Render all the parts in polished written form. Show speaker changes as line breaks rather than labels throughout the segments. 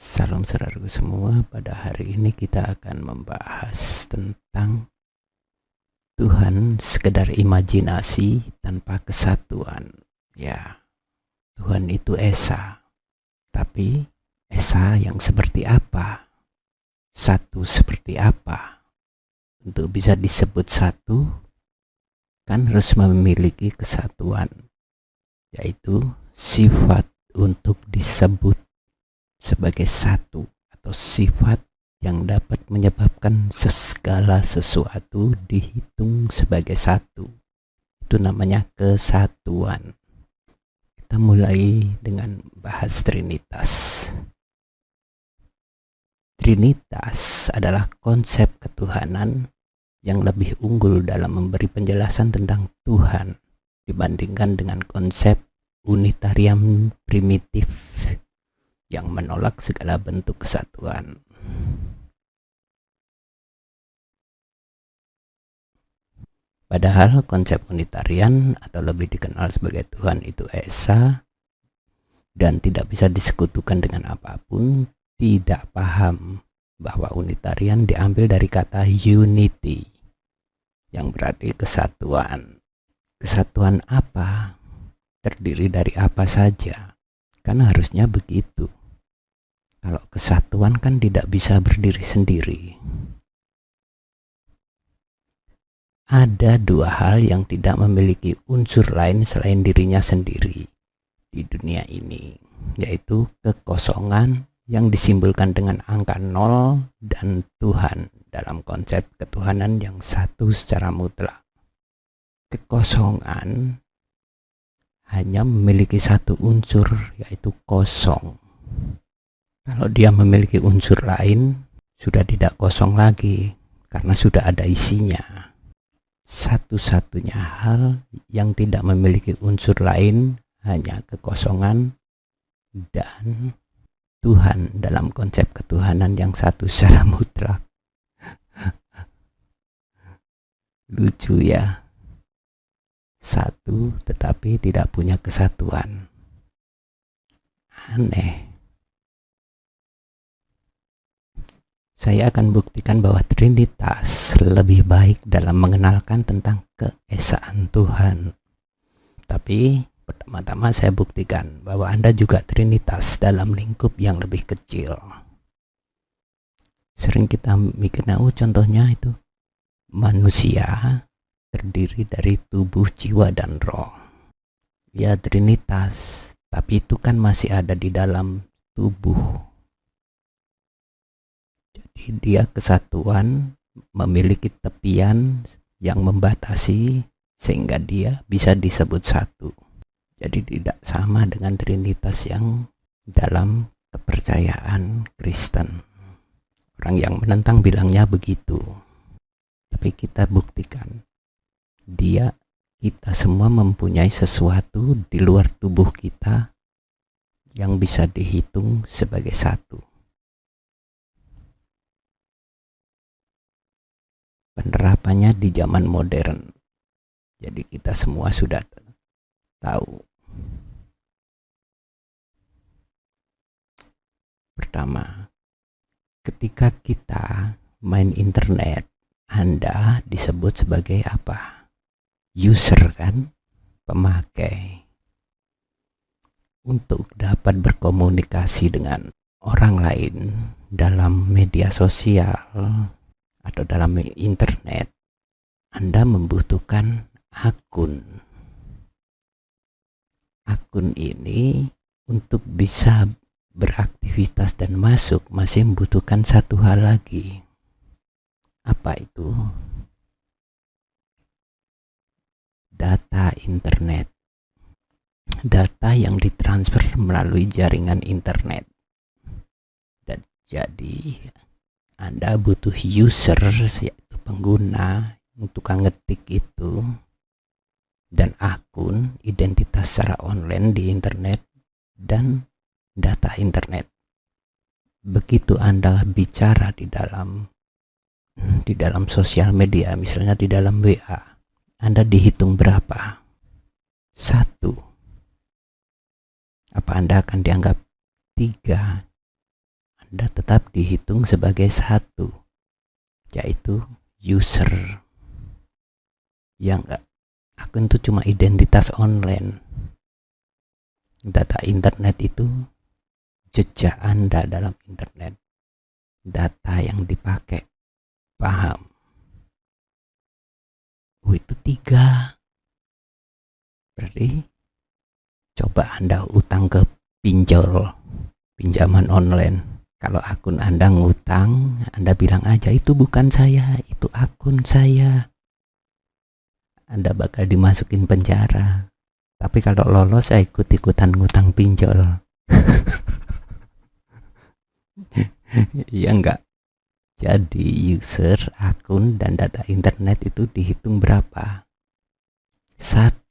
Salam saudaraku semua, pada hari ini kita akan membahas tentang Tuhan sekedar imajinasi tanpa kesatuan. Ya, Tuhan itu Esa, tapi Esa yang seperti apa? Satu seperti apa? Untuk bisa disebut satu, kan harus memiliki kesatuan, yaitu sifat untuk disebut sebagai satu, atau sifat yang dapat menyebabkan segala sesuatu dihitung sebagai satu. Itu namanya kesatuan. Kita mulai dengan bahas Trinitas. Trinitas adalah konsep ketuhanan yang lebih unggul dalam memberi penjelasan tentang Tuhan dibandingkan dengan konsep Unitarian primitif yang menolak segala bentuk kesatuan. Padahal konsep Unitarian atau lebih dikenal sebagai Tuhan itu Esa dan tidak bisa disekutukan dengan apapun, tidak paham bahwa Unitarian diambil dari kata unity yang berarti kesatuan. Kesatuan apa? Terdiri dari apa saja? Kan harusnya begitu. Kalau kesatuan kan tidak bisa berdiri sendiri. Ada dua hal yang tidak memiliki unsur lain selain dirinya sendiri di dunia ini, yaitu kekosongan yang disimbolkan dengan angka 0 dan Tuhan dalam konsep ketuhanan yang satu secara mutlak. Kekosongan hanya memiliki satu unsur, yaitu kosong. Kalau dia memiliki unsur lain, sudah tidak kosong lagi, karena sudah ada isinya. Satu-satunya hal yang tidak memiliki unsur lain hanya kekosongan dan Tuhan dalam konsep ketuhanan yang satu secara mutlak. Lucu ya, satu tetapi tidak punya kesatuan. Aneh. Saya akan buktikan bahwa Trinitas lebih baik dalam mengenalkan tentang keesaan Tuhan. Tapi pertama-tama saya buktikan bahwa Anda juga Trinitas dalam lingkup yang lebih kecil. Sering kita mikirnya, contohnya itu manusia terdiri dari tubuh, jiwa, dan roh. Ya Trinitas, tapi itu kan masih ada di dalam tubuh. Jadi dia kesatuan, memiliki tepian yang membatasi sehingga dia bisa disebut satu. Jadi tidak sama dengan Trinitas yang dalam kepercayaan Kristen. Orang yang menentang bilangnya begitu. Tapi kita buktikan, kita semua mempunyai sesuatu di luar tubuh kita yang bisa dihitung sebagai satu. Penerapannya di zaman modern. Jadi kita semua sudah tahu. Pertama, ketika kita main internet, Anda disebut sebagai apa? User kan? Pemakai. Untuk dapat berkomunikasi dengan orang lain dalam media sosial atau dalam internet, Anda membutuhkan akun. Akun ini untuk bisa beraktivitas dan masuk masih membutuhkan satu hal lagi. Apa itu? Data internet. Data yang ditransfer melalui jaringan internet. Dan jadi Anda butuh user, yaitu pengguna, tukang ngetik itu, dan akun, identitas secara online di internet, dan data internet. Begitu Anda bicara di dalam sosial media, misalnya di dalam WA, Anda dihitung berapa? 1. Apa Anda akan dianggap 3 Anda tetap dihitung sebagai satu, yaitu user. Ya enggak, akun itu cuma identitas online. Data internet itu jejak Anda dalam internet, data yang dipakai. Paham? Oh, itu 3. Berarti coba Anda utang ke pinjaman online. Kalau akun Anda ngutang, Anda bilang aja itu bukan saya, itu akun saya. Anda bakal dimasukin penjara. Tapi kalau lolos, saya ikut-ikutan ngutang pinjol. Iya enggak? Jadi user, akun, dan data internet itu dihitung berapa? 1.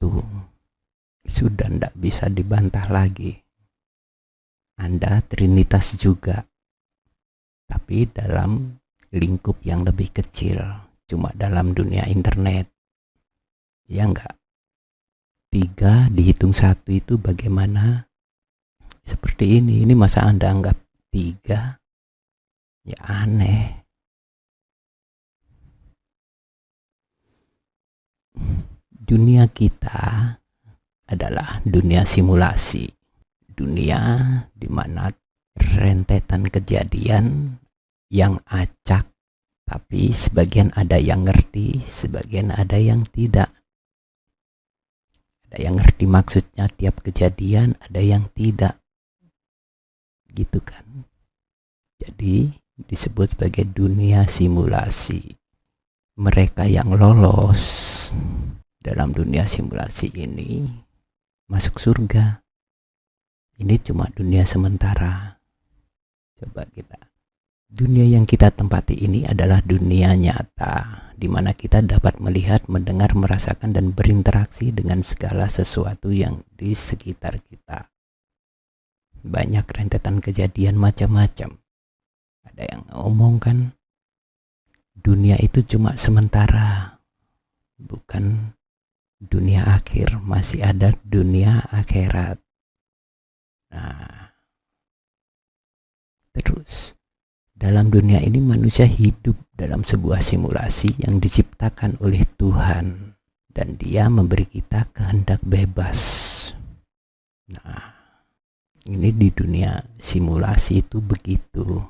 Sudah enggak bisa dibantah lagi. Anda trinitas juga, tapi dalam lingkup yang lebih kecil, cuma dalam dunia internet. Ya enggak? 3 dihitung 1 itu bagaimana? Seperti ini masa Anda anggap 3? Ya aneh. Dunia kita adalah dunia simulasi, dunia di mana rentetan kejadian yang acak, tapi sebagian ada yang ngerti, sebagian ada yang tidak. Ada yang ngerti maksudnya tiap kejadian, ada yang tidak. Gitu kan. Jadi disebut sebagai dunia simulasi. Mereka yang lolos dalam dunia simulasi ini masuk surga. Ini cuma dunia sementara. Coba dunia yang kita tempati ini adalah dunia nyata, di mana kita dapat melihat, mendengar, merasakan, dan berinteraksi dengan segala sesuatu yang di sekitar kita. Banyak rentetan kejadian macam-macam. Ada yang ngomong kan, dunia itu cuma sementara, bukan dunia akhir, masih ada dunia akhirat. Nah, terus dalam dunia ini manusia hidup dalam sebuah simulasi yang diciptakan oleh Tuhan, dan Dia memberi kita kehendak bebas. Nah, ini di dunia simulasi itu begitu.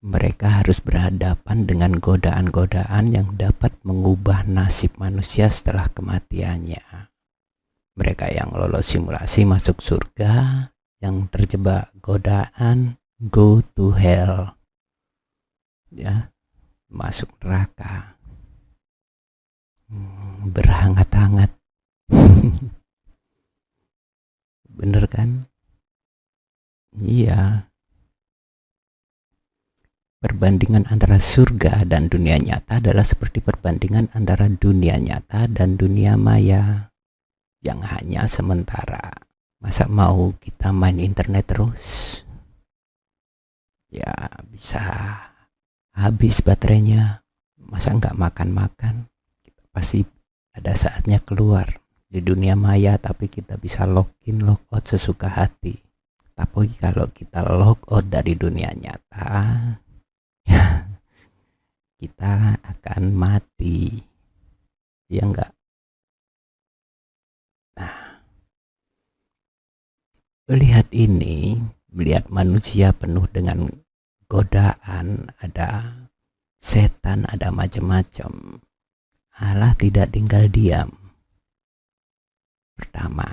Mereka harus berhadapan dengan godaan-godaan yang dapat mengubah nasib manusia setelah kematiannya. Mereka yang lolos simulasi masuk surga, yang terjebak godaan go to hell, ya, masuk neraka, berhangat-hangat. Bener kan? Iya. Perbandingan antara surga dan dunia nyata adalah seperti perbandingan antara dunia nyata dan dunia maya yang hanya sementara. Masa mau kita main internet terus? Ya bisa habis baterainya. Masa nggak makan-makan? Kita pasti ada saatnya keluar di dunia maya, tapi kita bisa login, logout sesuka hati. Tapi kalau kita logout dari dunia nyata, ya kita akan mati. Ya enggak? Nah, melihat ini, melihat manusia penuh dengan godaan, ada setan, ada macam-macam, Allah tidak tinggal diam. Pertama,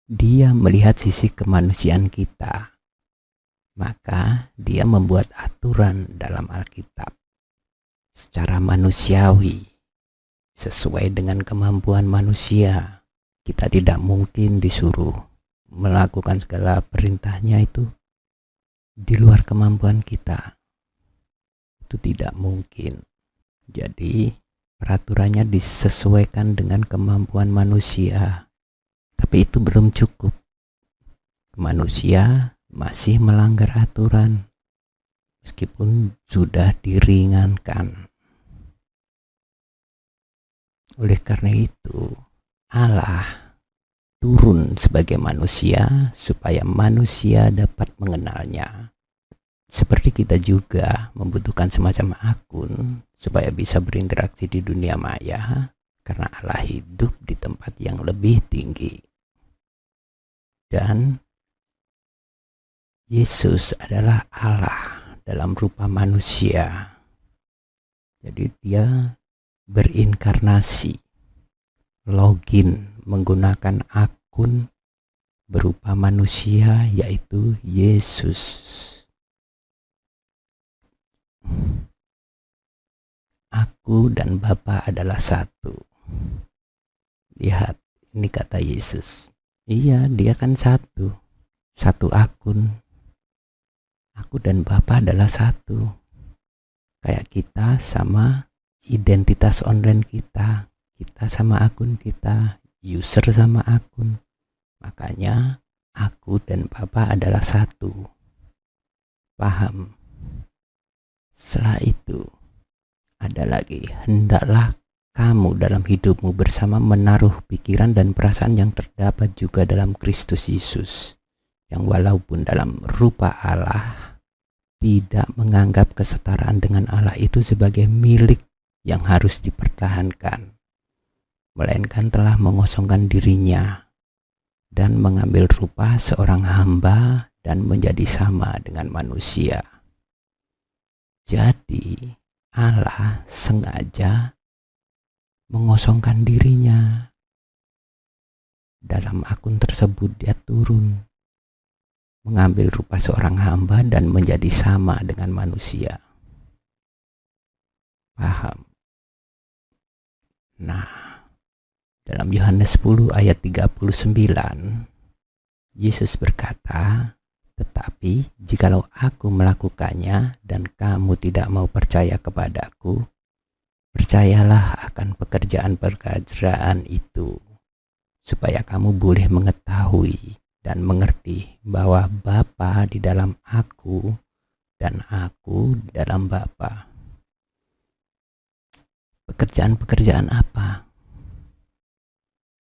Dia melihat sisi kemanusiaan kita, maka Dia membuat aturan dalam Alkitab secara manusiawi, sesuai dengan kemampuan manusia. Kita tidak mungkin disuruh melakukan segala perintahnya itu di luar kemampuan kita. Itu tidak mungkin. Jadi peraturannya disesuaikan dengan kemampuan manusia. Tapi itu belum cukup. Manusia masih melanggar aturan meskipun sudah diringankan. Oleh karena itu, Allah turun sebagai manusia supaya manusia dapat mengenalnya. Seperti kita juga membutuhkan semacam akun supaya bisa berinteraksi di dunia maya, karena Allah hidup di tempat yang lebih tinggi. Dan Yesus adalah Allah dalam rupa manusia. Jadi dia berinkarnasi, login menggunakan akun berupa manusia, yaitu Yesus. Aku dan Bapa adalah satu. Lihat, ini kata Yesus. Iya, dia kan satu. Satu akun. Aku dan Bapa adalah satu. Kayak kita sama identitas online kita. Kita sama akun kita. User sama akun. Makanya aku dan Bapa adalah satu. Paham? Setelah itu ada lagi, hendaklah kamu dalam hidupmu bersama menaruh pikiran dan perasaan yang terdapat juga dalam Kristus Yesus, yang walaupun dalam rupa Allah tidak menganggap kesetaraan dengan Allah itu sebagai milik yang harus dipertahankan, melainkan telah mengosongkan dirinya dan mengambil rupa seorang hamba dan menjadi sama dengan manusia. Jadi Allah sengaja mengosongkan dirinya. Dalam akun tersebut dia turun, mengambil rupa seorang hamba dan menjadi sama dengan manusia. Paham? Nah, dalam Yohanes 10 ayat 39, Yesus berkata, "Tetapi jikalau aku melakukannya dan kamu tidak mau percaya kepadaku, percayalah akan pekerjaan-pekerjaan itu, supaya kamu boleh mengetahui dan mengerti bahwa Bapa di dalam aku dan aku di dalam Bapa." Pekerjaan-pekerjaan apa?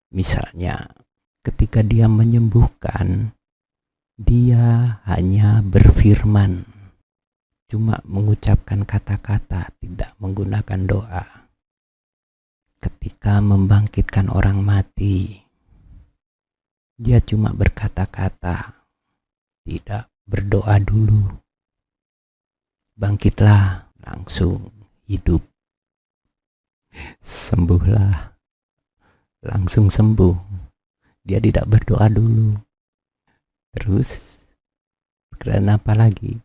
Misalnya, ketika dia menyembuhkan, dia hanya berfirman, cuma mengucapkan kata-kata, tidak menggunakan doa. Ketika membangkitkan orang mati, dia cuma berkata-kata, tidak berdoa dulu. Bangkitlah, langsung hidup. Sembuhlah, langsung sembuh. Dia tidak berdoa dulu. Terus pekerjaan apa lagi?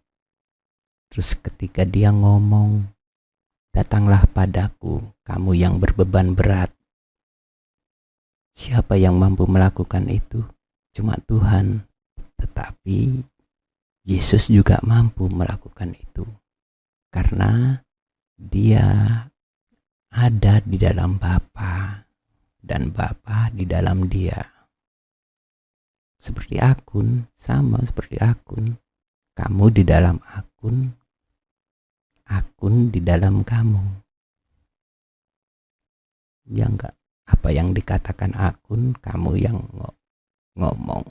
Terus ketika dia ngomong, "Datanglah padaku, kamu yang berbeban berat." Siapa yang mampu melakukan itu? Cuma Tuhan. Tetapi Yesus juga mampu melakukan itu, karena dia ada di dalam Bapa dan Bapa di dalam dia. Seperti akun, sama seperti akun. Kamu di dalam akun, akun di dalam kamu. Ya enggak, apa yang dikatakan akun, kamu yang ngomong.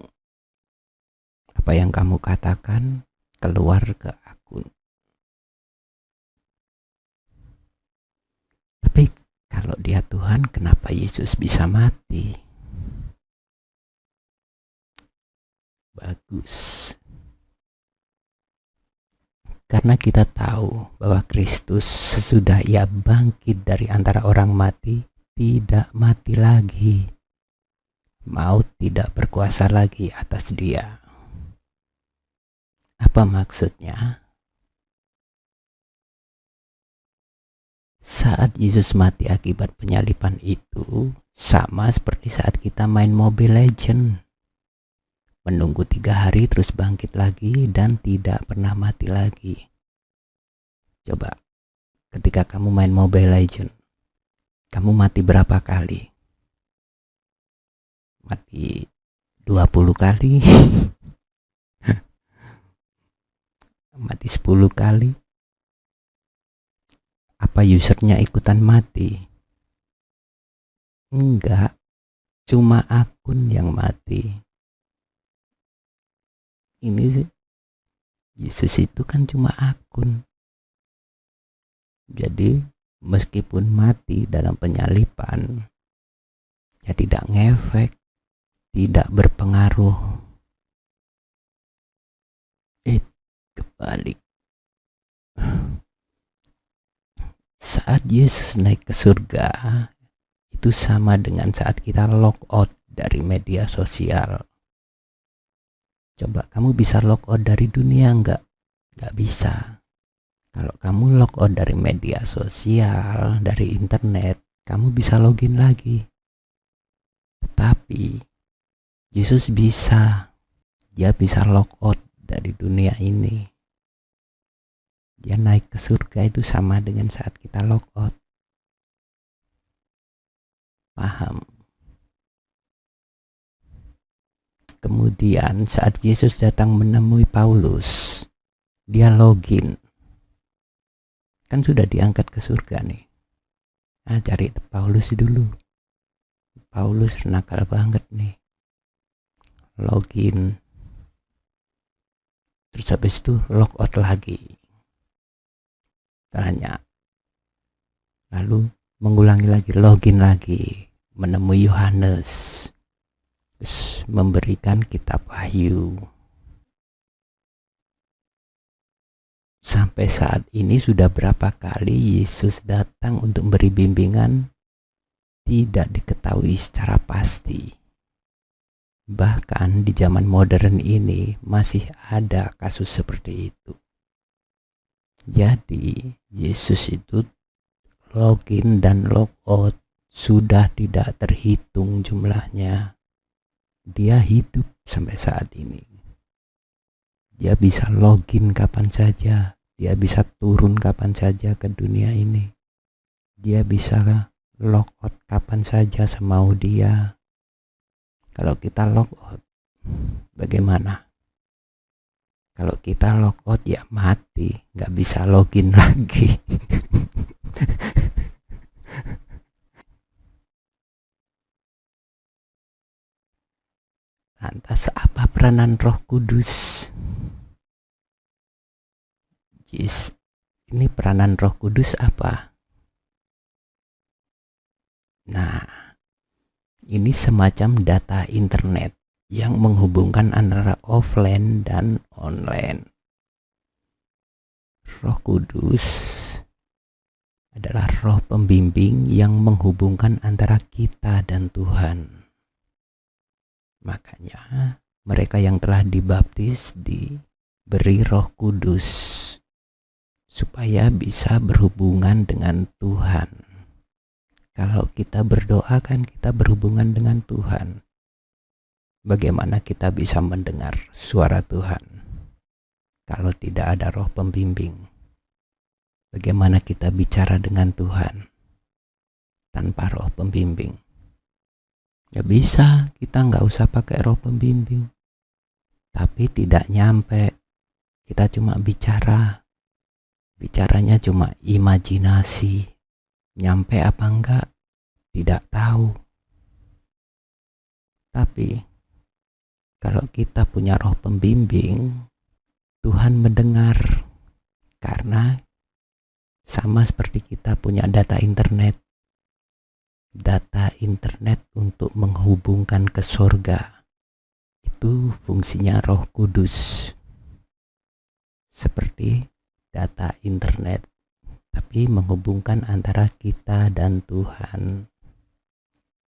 Apa yang kamu katakan keluar ke akun. Tapi kalau dia Tuhan, kenapa Yesus bisa mati? Bagus. Karena kita tahu bahwa Kristus sesudah ia bangkit dari antara orang mati, tidak mati lagi. Maut tidak berkuasa lagi atas dia. Apa maksudnya? Saat Yesus mati akibat penyaliban itu, sama seperti saat kita main Mobile Legends. Menunggu 3 hari terus bangkit lagi dan tidak pernah mati lagi. Coba, ketika kamu main Mobile Legends, kamu mati berapa kali? Mati 20 kali? Mati 10 kali? Apa usernya ikutan mati? Enggak. cuma akun yang mati. Ini sih, Yesus itu kan cuma akun. Jadi meskipun mati dalam penyalipan, ya tidak ngefek, tidak berpengaruh. Kebalik. Saat Yesus naik ke surga, itu sama dengan saat kita log out dari media sosial. Coba kamu bisa log out dari dunia enggak? Enggak bisa. Kalau kamu log out dari media sosial, dari internet, kamu bisa login lagi. Tetapi Yesus bisa. Dia bisa log out dari dunia ini. Dia naik ke surga itu sama dengan saat kita log out. Paham? Kemudian saat Yesus datang menemui Paulus, dia login. Kan sudah diangkat ke surga nih. Nah, cari Paulus dulu. Paulus nakal banget nih. Login. Terus habis itu log out lagi. Tanya. Lalu mengulangi lagi, login lagi. Menemui Yohanes. Terus memberikan kitab Wahyu. Sampai saat ini sudah berapa kali Yesus datang untuk memberi bimbingan, tidak diketahui secara pasti. Bahkan di zaman modern ini masih ada kasus seperti itu. Jadi Yesus itu login dan logout sudah tidak terhitung jumlahnya. Dia hidup sampai saat ini. Dia bisa login kapan saja. Dia bisa turun kapan saja ke dunia ini. Dia bisa logout kapan saja semau dia. Kalau kita logout, bagaimana? Kalau kita logout ya mati, nggak bisa login lagi. Lantas apa peranan Roh Kudus? Yes, ini peranan Roh Kudus apa? Nah, ini semacam data internet yang menghubungkan antara offline dan online. Roh Kudus adalah roh pembimbing yang menghubungkan antara kita dan Tuhan. Makanya mereka yang telah dibaptis diberi Roh Kudus supaya bisa berhubungan dengan Tuhan. Kalau kita berdoa kan kita berhubungan dengan Tuhan. Bagaimana kita bisa mendengar suara Tuhan kalau tidak ada roh pembimbing? Bagaimana kita bicara dengan Tuhan tanpa roh pembimbing? Ya bisa, kita nggak usah pakai roh pembimbing. Tapi tidak nyampe. Kita cuma bicara. Bicaranya cuma imajinasi. Nyampe apa enggak? Tidak tahu. Tapi kalau kita punya roh pembimbing, Tuhan mendengar. Karena sama seperti kita punya data internet. Data internet untuk menghubungkan ke surga. Itu fungsinya Roh Kudus. Seperti data internet, tapi menghubungkan antara kita dan Tuhan.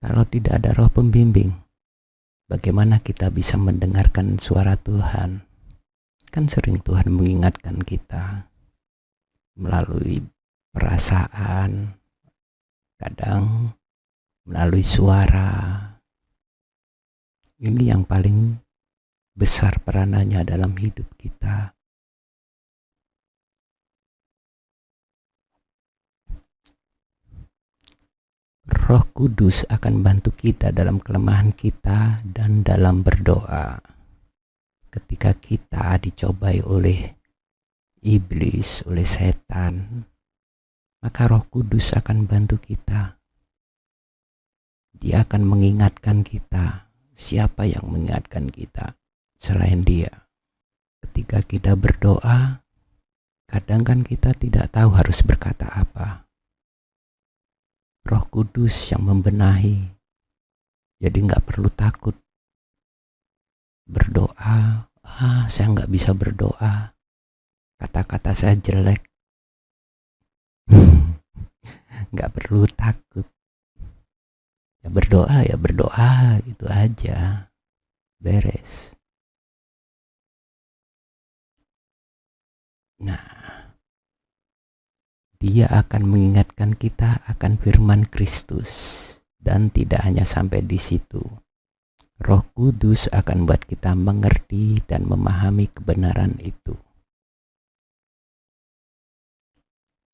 Kalau tidak ada roh pembimbing, bagaimana kita bisa mendengarkan suara Tuhan? Kan sering Tuhan mengingatkan kita melalui perasaan, kadang melalui suara. Ini yang paling besar peranannya dalam hidup kita. Roh Kudus akan bantu kita dalam kelemahan kita dan dalam berdoa. Ketika kita dicobai oleh iblis, oleh setan, maka Roh Kudus akan bantu kita. Dia akan mengingatkan kita. Siapa yang mengingatkan kita selain Dia? Ketika kita berdoa, kadang kan kita tidak tahu harus berkata apa. Roh Kudus yang membenahi. Jadi nggak perlu takut berdoa. Saya nggak bisa berdoa. Kata-kata saya jelek. Nggak perlu takut. Ya berdoa gitu aja. Beres. Nah, Dia akan mengingatkan kita akan firman Kristus. Dan tidak hanya sampai di situ. Roh Kudus akan buat kita mengerti dan memahami kebenaran itu.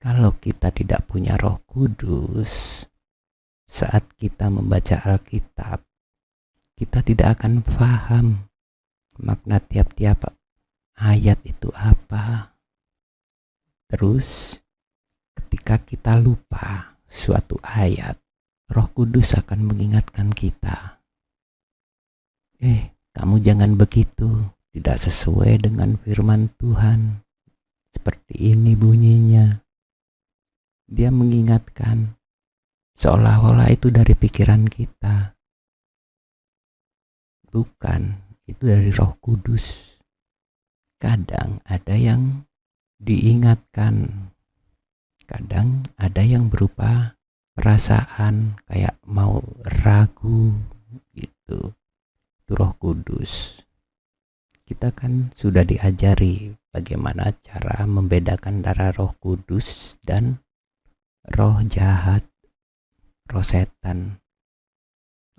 Kalau kita tidak punya Roh Kudus, saat kita membaca Alkitab, kita tidak akan paham makna tiap-tiap ayat itu apa. Terus, ketika kita lupa suatu ayat, Roh Kudus akan mengingatkan kita. Kamu jangan begitu, tidak sesuai dengan firman Tuhan. Seperti ini bunyinya. Dia mengingatkan, seolah-olah itu dari pikiran kita. Bukan, itu dari Roh Kudus. Kadang ada yang diingatkan, kadang ada yang berupa perasaan kayak mau ragu gitu. Itu Roh Kudus. Kita kan sudah diajari bagaimana cara membedakan antara Roh Kudus dan roh jahat, roh setan.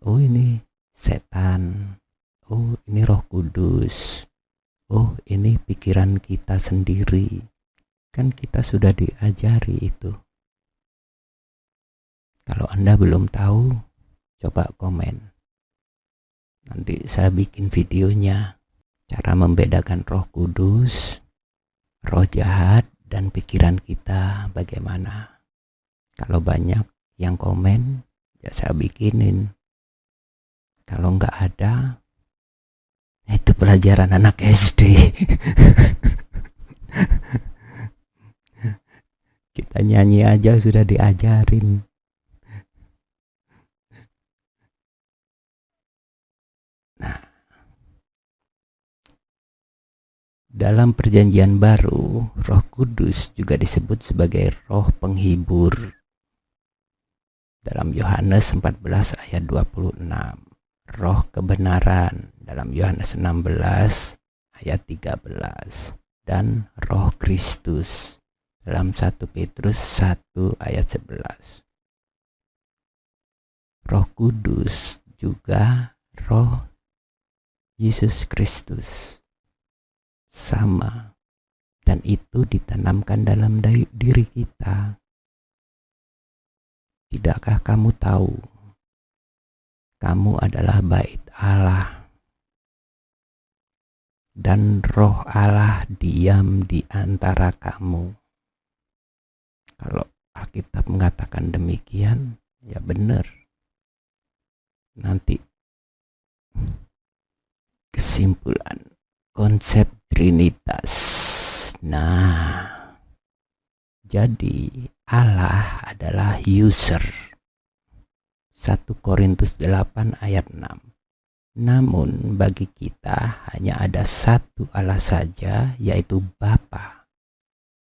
Oh, ini setan. Oh, ini Roh Kudus. Oh, ini pikiran kita sendiri. Kan kita sudah diajari itu. Kalau Anda belum tahu, coba komen. Nanti saya bikin videonya. Cara membedakan Roh Kudus, roh jahat, dan pikiran kita bagaimana. Kalau banyak yang komen, ya saya bikinin. Kalau nggak ada, itu pelajaran anak SD. Kita nyanyi aja sudah diajarin. Nah, dalam perjanjian baru, Roh Kudus juga disebut sebagai roh penghibur. Dalam Yohanes 14 ayat 26, roh kebenaran dalam Yohanes 16 ayat 13, dan roh Kristus dalam 1 Petrus 1 ayat 11. Roh Kudus juga roh Yesus Kristus. Sama. Dan itu ditanamkan dalam diri kita. Tidakkah kamu tahu? Kamu adalah bait Allah. Dan roh Allah diam di antara kamu. Kalau Alkitab mengatakan demikian, ya benar. Nanti kesimpulan konsep Trinitas. Nah, jadi Allah adalah user. 1 Korintus 8 ayat 6. Namun bagi kita hanya ada satu Allah saja, yaitu Bapa,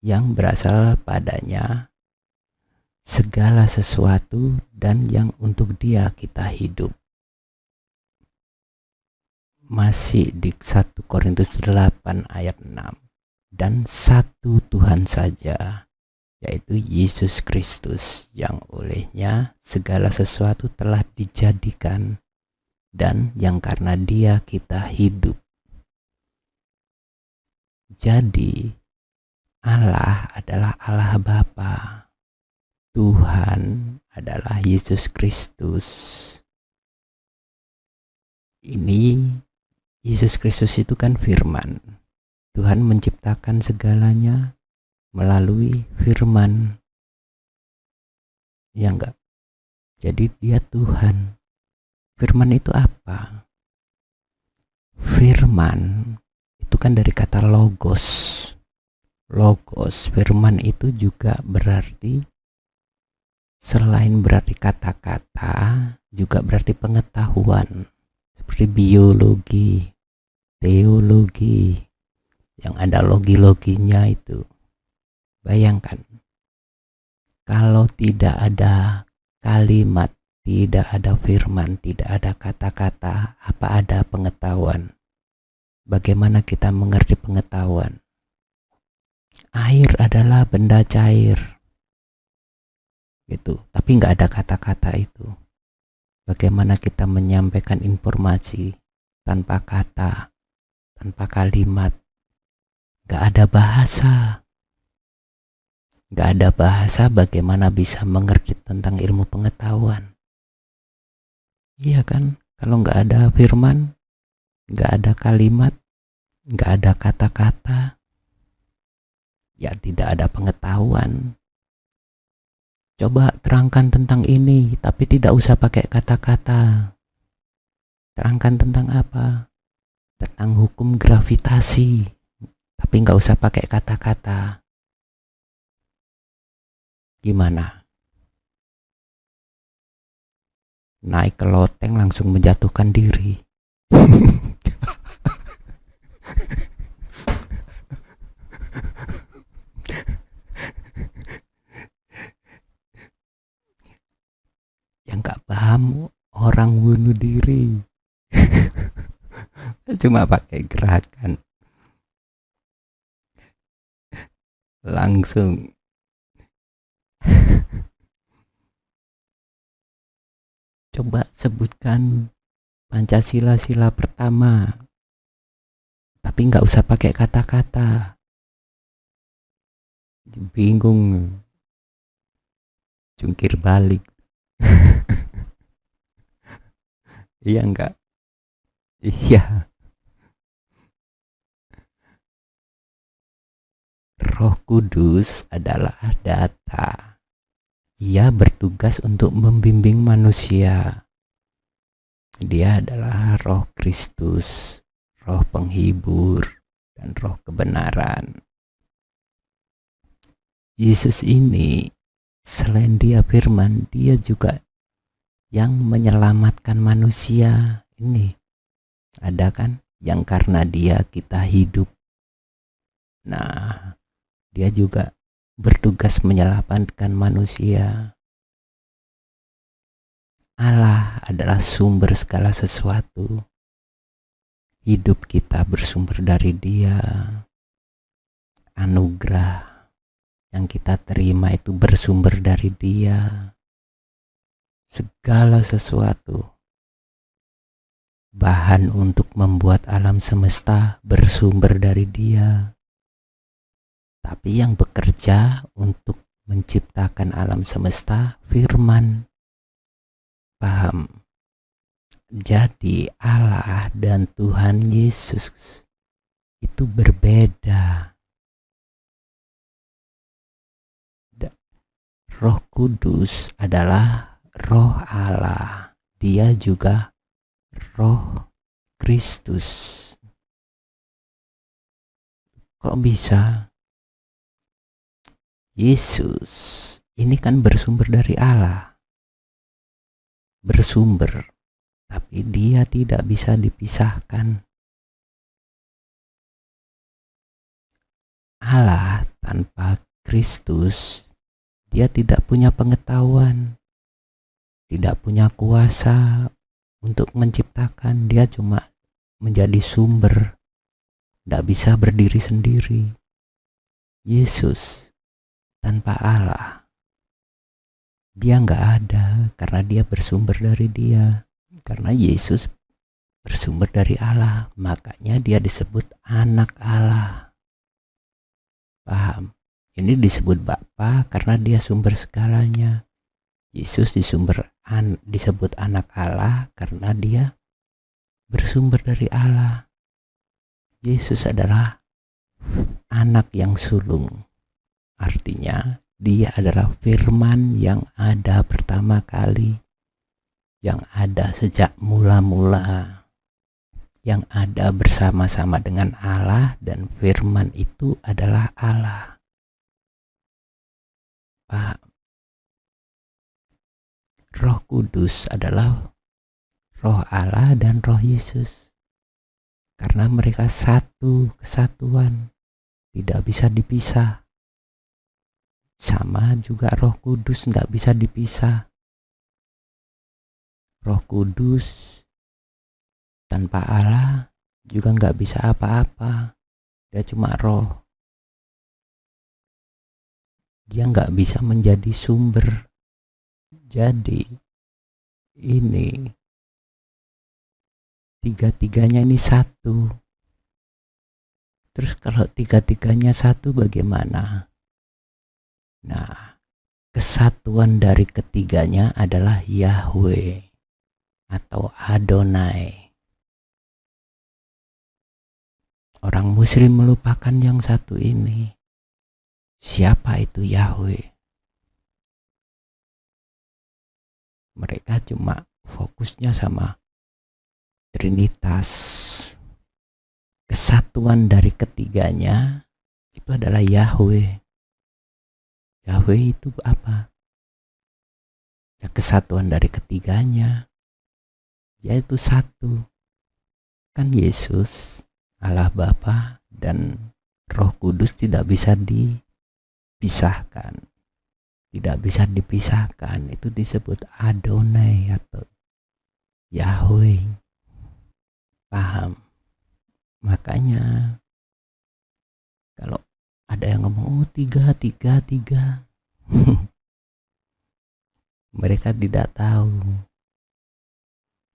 yang berasal padanya segala sesuatu dan yang untuk Dia kita hidup. Masih di 1 Korintus 8 ayat 6. Dan satu Tuhan saja, yaitu Yesus Kristus, yang olehnya segala sesuatu telah dijadikan dan yang karena Dia kita hidup. Jadi Allah adalah Allah Bapa, Tuhan adalah Yesus Kristus. Ini Yesus Kristus itu kan firman. Tuhan menciptakan segalanya melalui firman. Ya enggak? Jadi Dia Tuhan. Firman itu apa? Firman itu kan dari kata logos. Logos, firman itu juga berarti, selain berarti kata-kata, juga berarti pengetahuan. Seperti biologi, teologi, yang ada logi-loginya itu. Bayangkan, kalau tidak ada kalimat, tidak ada firman, tidak ada kata-kata, apa ada pengetahuan? Bagaimana kita mengerti pengetahuan? Air adalah benda cair, gitu. Tapi nggak ada kata-kata itu. Bagaimana kita menyampaikan informasi tanpa kata, tanpa kalimat? Nggak ada bahasa. Nggak ada bahasa, bagaimana bisa mengerti tentang ilmu pengetahuan? Iya kan? Kalau nggak ada firman, nggak ada kalimat, nggak ada kata-kata, ya tidak ada pengetahuan. Coba terangkan tentang ini, tapi tidak usah pakai kata-kata. Terangkan tentang apa? Tentang hukum gravitasi, tapi nggak usah pakai kata-kata. Gimana? Naik ke loteng langsung menjatuhkan diri. Yang gak paham orang bunuh diri. Cuma pakai gerakan langsung. Coba sebutkan Pancasila sila pertama, tapi nggak usah pakai kata-kata. Bingung, jungkir balik. Iya enggak? Iya. Roh Kudus adalah data. Ia bertugas untuk membimbing manusia. Dia adalah Roh Kristus, Roh penghibur, dan Roh kebenaran. Yesus ini, selain dia firman, dia juga yang menyelamatkan manusia. Ini ada kan, yang karena dia kita hidup. Nah, dia juga bertugas menyelamatkan manusia. Allah adalah sumber segala sesuatu. Hidup kita bersumber dari Dia. Anugerah yang kita terima itu bersumber dari Dia. Segala sesuatu, bahan untuk membuat alam semesta bersumber dari Dia. Tapi yang bekerja untuk menciptakan alam semesta, firman. Paham? Jadi Allah dan Tuhan Yesus itu berbeda. Roh Kudus adalah Roh Allah. Dia juga Roh Kristus. Kok bisa? Yesus ini kan bersumber dari Allah. Bersumber, tapi dia tidak bisa dipisahkan. Allah tanpa Kristus, dia tidak punya pengetahuan, tidak punya kuasa untuk menciptakan. Dia cuma menjadi sumber, tidak bisa berdiri sendiri. Yesus tanpa Allah, dia nggak ada karena dia bersumber dari Dia. Karena Yesus bersumber dari Allah, makanya dia disebut anak Allah. Paham? Ini disebut Bapa karena dia sumber segalanya. Yesus disebut anak Allah karena dia bersumber dari Allah. Yesus adalah anak yang sulung. Artinya dia adalah firman yang ada pertama kali, yang ada sejak mula-mula, yang ada bersama-sama dengan Allah, dan firman itu adalah Allah. Pak, Roh Kudus adalah Roh Allah dan Roh Yesus, karena mereka satu kesatuan, tidak bisa dipisah. Sama juga Roh Kudus nggak bisa dipisah. Roh Kudus tanpa Allah juga nggak bisa apa-apa. Dia cuma roh. Dia nggak bisa menjadi sumber. Jadi ini tiga-tiganya ini satu. Terus kalau tiga-tiganya satu bagaimana? Nah, kesatuan dari ketiganya adalah Yahweh atau Adonai. Orang Muslim melupakan yang satu ini. Siapa itu Yahweh? Mereka cuma fokusnya sama Trinitas. Kesatuan dari ketiganya itu adalah Yahweh. Yahweh itu apa? Ya, kesatuan dari ketiganya, yaitu satu. Kan Yesus, Allah Bapa dan Roh Kudus tidak bisa dipisahkan. Tidak bisa dipisahkan. Itu disebut Adonai atau Yahweh. Paham? Makanya kalau ada yang ngomong tiga mereka tidak tahu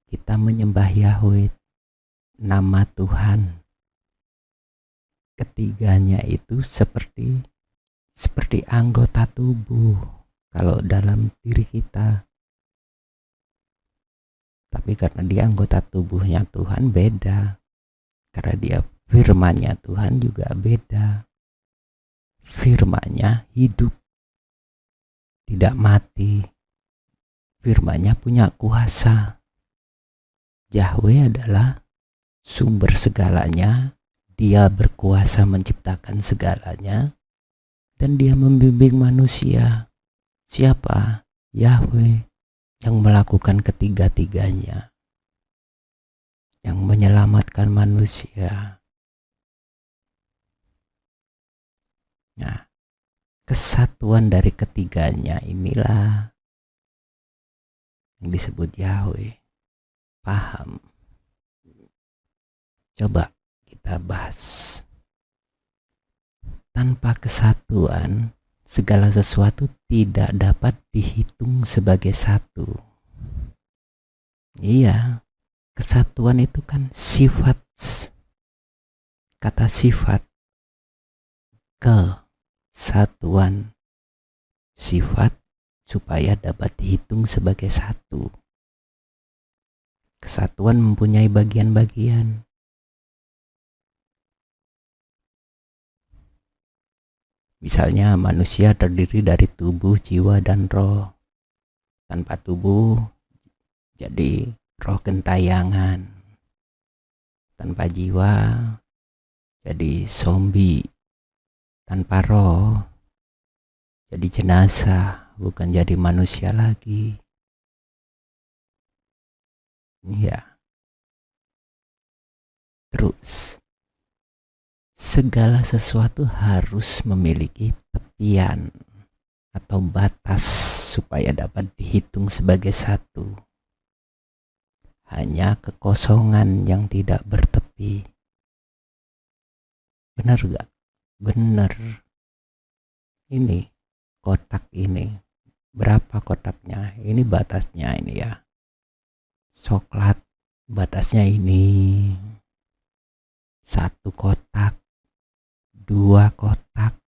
kita menyembah Yahweh, nama Tuhan. Ketiganya itu seperti anggota tubuh kalau dalam diri kita. Tapi karena dia anggota tubuhnya Tuhan beda. Karena dia firman-Nya Tuhan juga beda. Firman-Nya hidup, tidak mati. Firman-Nya punya kuasa. Yahweh adalah sumber segalanya. Dia berkuasa menciptakan segalanya. Dan dia membimbing manusia. Siapa? Yahweh yang melakukan ketiga-tiganya. Yang menyelamatkan manusia. Nah, kesatuan dari ketiganya inilah yang disebut Yahweh. Paham? Coba kita bahas. Tanpa kesatuan, segala sesuatu tidak dapat dihitung sebagai satu. Iya, kesatuan itu kan sifat. Kata sifat, kesatuan, sifat supaya dapat dihitung sebagai satu. Kesatuan mempunyai bagian-bagian. Misalnya manusia terdiri dari tubuh, jiwa, dan roh. Tanpa tubuh jadi roh gentayangan. Tanpa jiwa jadi zombie. Tanpa roh jadi jenazah, bukan jadi manusia lagi. Ya. Terus segala sesuatu harus memiliki tepian atau batas supaya dapat dihitung sebagai satu. Hanya kekosongan yang tidak bertepi. Benar gak? Benar. Ini kotak ini. Berapa kotaknya? Ini batasnya ini ya. Coklat batasnya ini. 1 kotak. 2 kotak.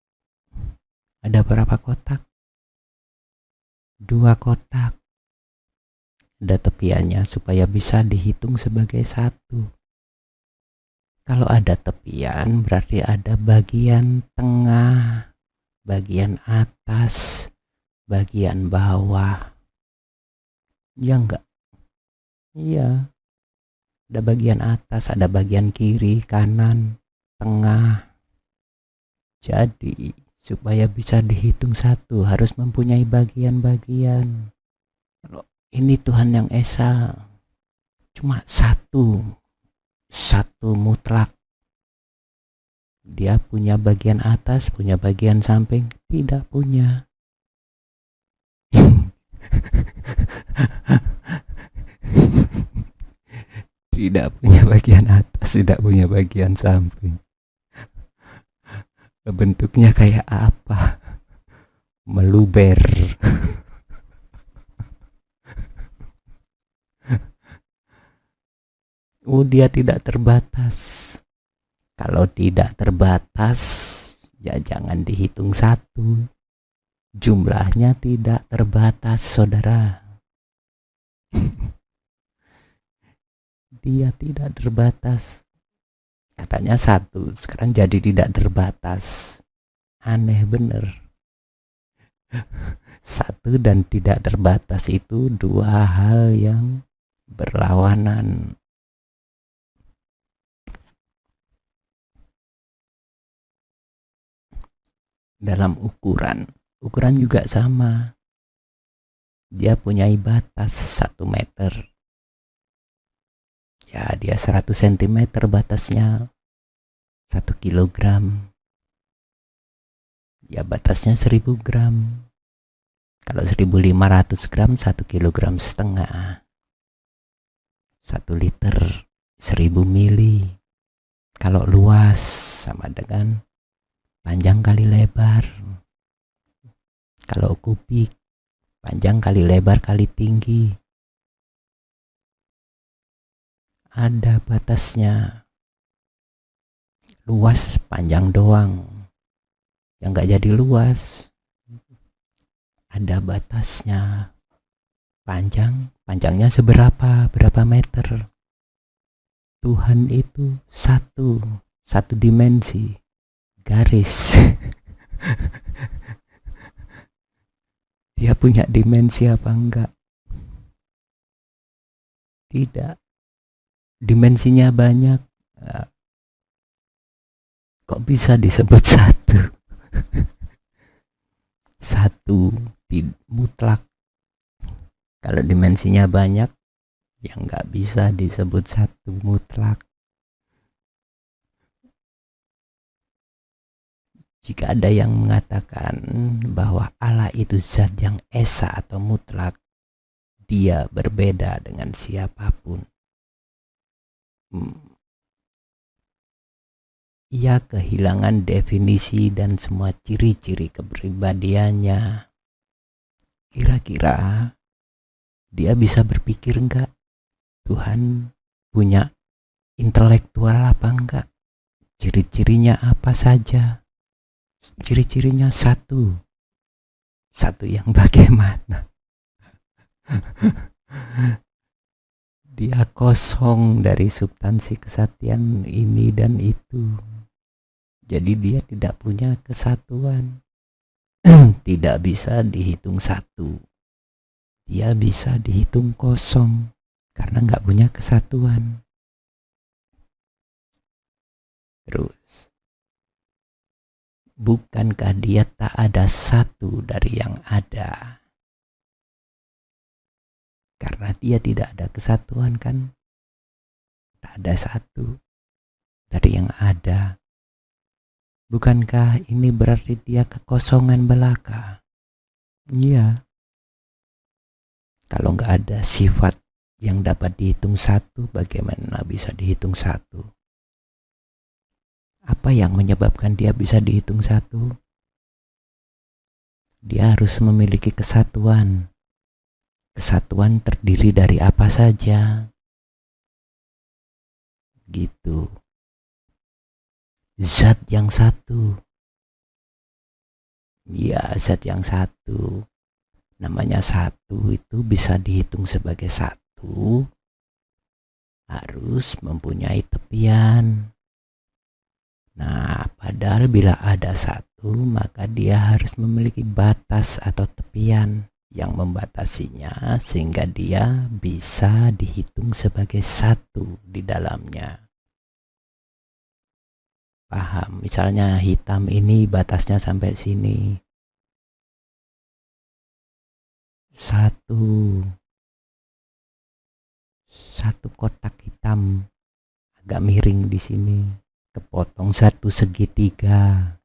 Ada berapa kotak? 2 kotak. Ada tepiannya supaya bisa dihitung sebagai satu. Kalau ada tepian berarti ada bagian tengah, bagian atas, bagian bawah. Ya enggak? Iya, ada bagian atas, ada bagian kiri, kanan, tengah. Jadi supaya bisa dihitung satu harus mempunyai bagian-bagian. Kalau ini Tuhan yang esa cuma satu mutlak. Dia punya bagian atas, punya bagian samping, tidak punya. Tidak punya bagian atas, tidak punya bagian samping. Bentuknya kayak apa? Meluber. Oh, dia tidak terbatas. Kalau tidak terbatas, ya jangan dihitung satu. Jumlahnya tidak terbatas, saudara. Dia tidak terbatas. Katanya satu, sekarang jadi tidak terbatas. Aneh bener. Satu dan tidak terbatas itu dua hal yang berlawanan. Dalam ukuran juga sama. Dia punya batas 1 meter. Ya, dia 100 cm batasnya. 1 kilogram. Ya, batasnya 1000 gram. Kalau 1500 gram 1 kilogram setengah. 1 liter 1000 mili. Kalau luas sama dengan panjang kali lebar. Kalau kubik, panjang kali lebar kali tinggi. Ada batasnya. Luas panjang doang. Yang gak jadi luas. Ada batasnya. Panjangnya seberapa? Berapa meter? Tuhan itu satu dimensi. Garis. Dia punya dimensi apa enggak? Tidak. Dimensinya banyak. Kok bisa disebut satu? Satu mutlak. Kalau dimensinya banyak, ya nggak bisa disebut satu mutlak. Jika ada yang mengatakan bahwa Allah itu zat yang esa atau mutlak, dia berbeda dengan siapapun. Ia kehilangan definisi dan semua ciri-ciri kepribadiannya. Kira-kira dia bisa berpikir enggak? Tuhan punya intelektual apa enggak? Ciri-cirinya apa saja? Ciri-cirinya satu yang bagaimana? Dia kosong dari substansi kesatuan ini dan itu. Jadi dia tidak punya kesatuan. Tidak bisa dihitung satu. Dia bisa dihitung kosong karena nggak punya kesatuan. Terus, bukankah dia tak ada satu dari yang ada? Karena dia tidak ada kesatuan kan? Tak ada satu dari yang ada. Bukankah ini berarti dia kekosongan belaka? Iya. Kalau nggak ada sifat yang dapat dihitung satu, bagaimana bisa dihitung satu? Apa yang menyebabkan dia bisa dihitung satu? Dia harus memiliki kesatuan. Kesatuan terdiri dari apa saja? Gitu. Zat yang satu. Ya, zat yang satu. Namanya satu itu bisa dihitung sebagai satu. Harus mempunyai tepian. Nah, padahal bila ada satu, maka dia harus memiliki batas atau tepian. yang membatasinya sehingga dia bisa dihitung sebagai satu di dalamnya. Paham? Misalnya hitam ini batasnya sampai sini. Satu kotak hitam agak miring di sini, kepotong satu segitiga.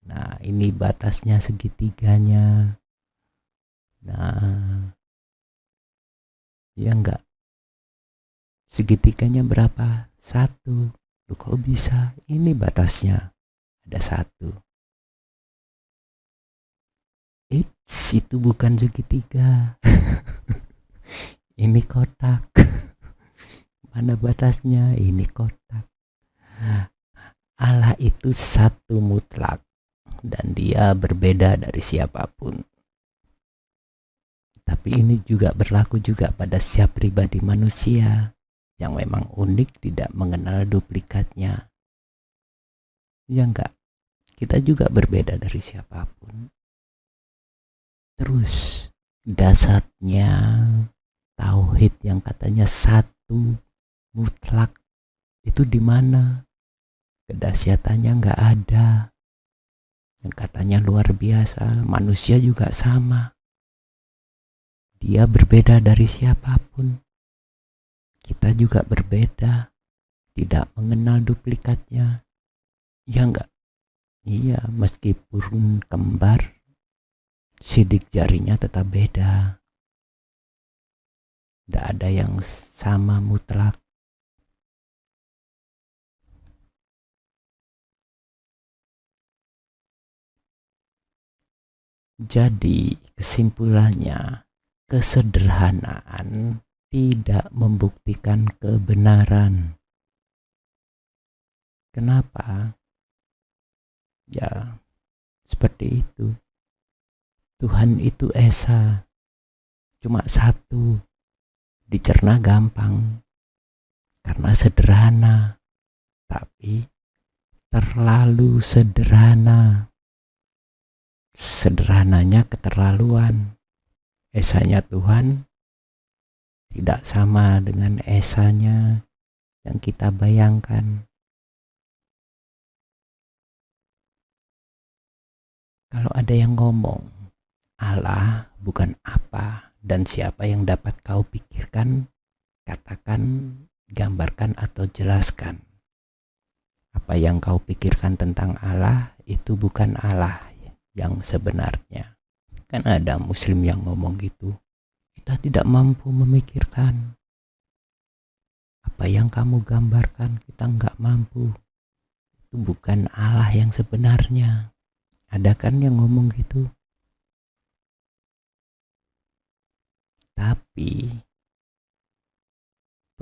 Nah, ini batasnya segitiganya. Nah, ya enggak, segitiganya berapa? 1. Loh, kok bisa? Ini batasnya ada 1. Itu bukan segitiga. Ini kotak. Mana batasnya? Ini kotak. Allah itu satu mutlak dan dia berbeda dari siapapun. Tapi ini juga berlaku juga pada setiap pribadi manusia yang memang unik, tidak mengenal duplikatnya. Ya enggak, kita juga berbeda dari siapapun. Terus dasarnya tauhid yang katanya satu mutlak itu di mana? Kedahsyatannya enggak ada. Yang katanya luar biasa, manusia juga sama. Dia berbeda dari siapapun. Kita juga berbeda, tidak mengenal duplikatnya. Ya enggak? Iya, meskipun kembar, sidik jarinya tetap beda. Tidak ada yang sama mutlak. Jadi kesimpulannya, kesederhanaan tidak membuktikan kebenaran. Kenapa? Ya, seperti itu. Tuhan itu esa, cuma satu, dicerna gampang karena sederhana, tapi terlalu sederhana. Sederhananya keterlaluan. Esanya Tuhan tidak sama dengan esanya yang kita bayangkan. Kalau ada yang ngomong Allah bukan apa dan siapa yang dapat kau pikirkan, katakan, gambarkan atau jelaskan. Apa yang kau pikirkan tentang Allah itu bukan Allah yang sebenarnya. Kan ada muslim yang ngomong gitu. Kita tidak mampu memikirkan. Apa yang kamu gambarkan kita nggak mampu. Itu bukan Allah yang sebenarnya. Ada kan yang ngomong gitu. Tapi